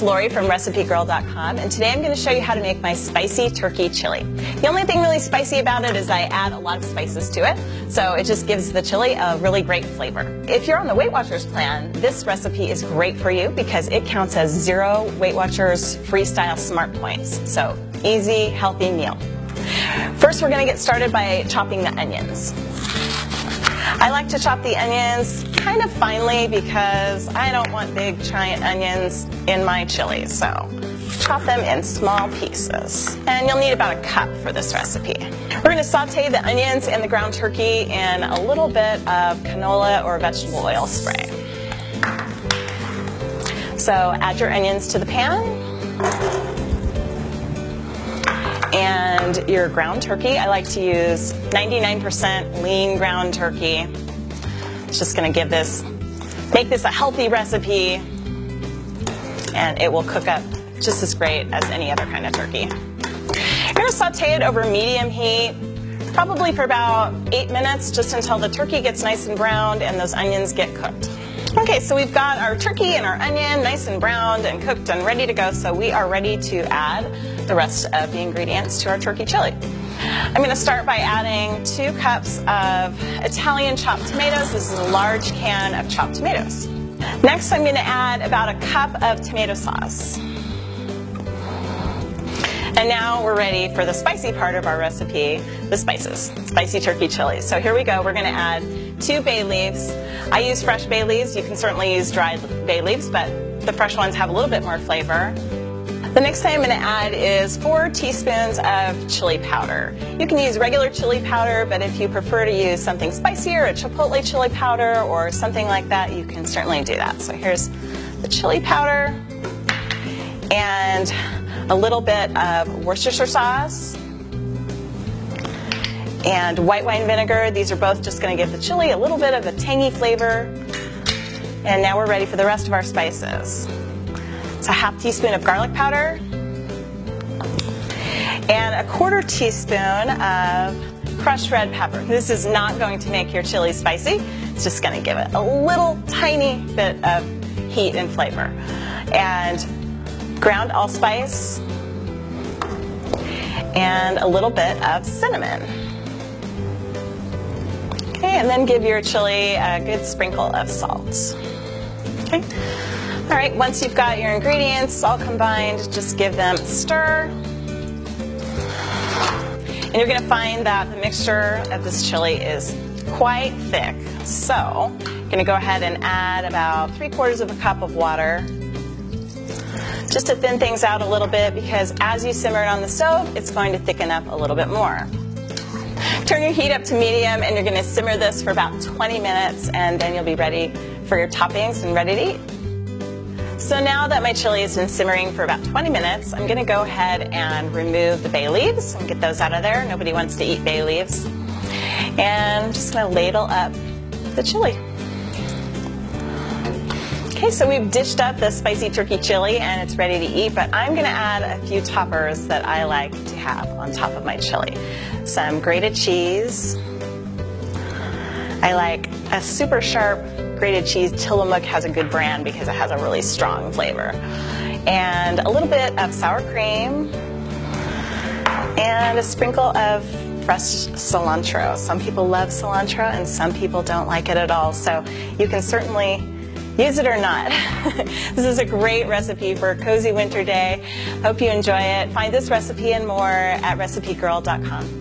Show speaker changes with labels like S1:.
S1: it's Lori from RecipeGirl.com, and today I'm going to show you how to make my spicy turkey chili. The only thing really spicy about it is I add a lot of spices to it, so it just gives the chili a really great flavor. If you're on the Weight Watchers plan, this recipe is great for you because it counts as 0 Weight Watchers Freestyle Smart Points, so easy, healthy meal. First, we're going to get started by chopping the onions. I like to chop the onions kind of finely because I don't want big giant onions in my chili, so chop them in small pieces. And you'll need about a cup for this recipe. We're going to saute the onions and the ground turkey in a little bit of canola or vegetable oil spray. So add your onions to the pan. And your ground turkey, I like to use 99% lean ground turkey. It's just going to make this a healthy recipe, and it will cook up just as great as any other kind of turkey. You're going to saute it over medium heat, probably for about 8 minutes, just until the turkey gets nice and browned and those onions get cooked. Okay, so we've got our turkey and our onion nice and browned and cooked and ready to go, so we are ready to add the rest of the ingredients to our turkey chili. I'm going to start by adding 2 cups of Italian chopped tomatoes. This is a large can of chopped tomatoes. Next, I'm going to add about a cup of tomato sauce. And now we're ready for the spicy part of our recipe, the spices, spicy turkey chili. So here we go. We're going to add 2 bay leaves. I use fresh bay leaves. You can certainly use dried bay leaves, but the fresh ones have a little bit more flavor. The next thing I'm going to add is 4 teaspoons of chili powder. You can use regular chili powder, but if you prefer to use something spicier, a chipotle chili powder or something like that, you can certainly do that. So here's the chili powder and a little bit of Worcestershire sauce and white wine vinegar. These are both just going to give the chili a little bit of a tangy flavor. And now we're ready for the rest of our spices. It's a half teaspoon of garlic powder and a 1/4 teaspoon of crushed red pepper. This is not going to make your chili spicy. It's just going to give it a little tiny bit of heat and flavor. And ground allspice and a little bit of cinnamon. Okay, and then give your chili a good sprinkle of salt. Okay. All right, once you've got your ingredients all combined, just give them a stir. And you're going to find that the mixture of this chili is quite thick. So I'm going to go ahead and add about 3/4 of a cup of water just to thin things out a little bit, because as you simmer it on the stove, it's going to thicken up a little bit more. Turn your heat up to medium, and you're going to simmer this for about 20 minutes, and then you'll be ready for your toppings and ready to eat. So now that my chili has been simmering for about 20 minutes, I'm going to go ahead and remove the bay leaves and get those out of there. Nobody wants to eat bay leaves. And I'm just going to ladle up the chili. Okay, so we've dished up the spicy turkey chili and it's ready to eat, but I'm going to add a few toppers that I like to have on top of my chili. Some grated cheese. I like a super sharp grated cheese. Tillamook has a good brand because it has a really strong flavor. And a little bit of sour cream and a sprinkle of fresh cilantro. Some people love cilantro and some people don't like it at all, so you can certainly use it or not. This is a great recipe for a cozy winter day. Hope you enjoy it. Find this recipe and more at RecipeGirl.com.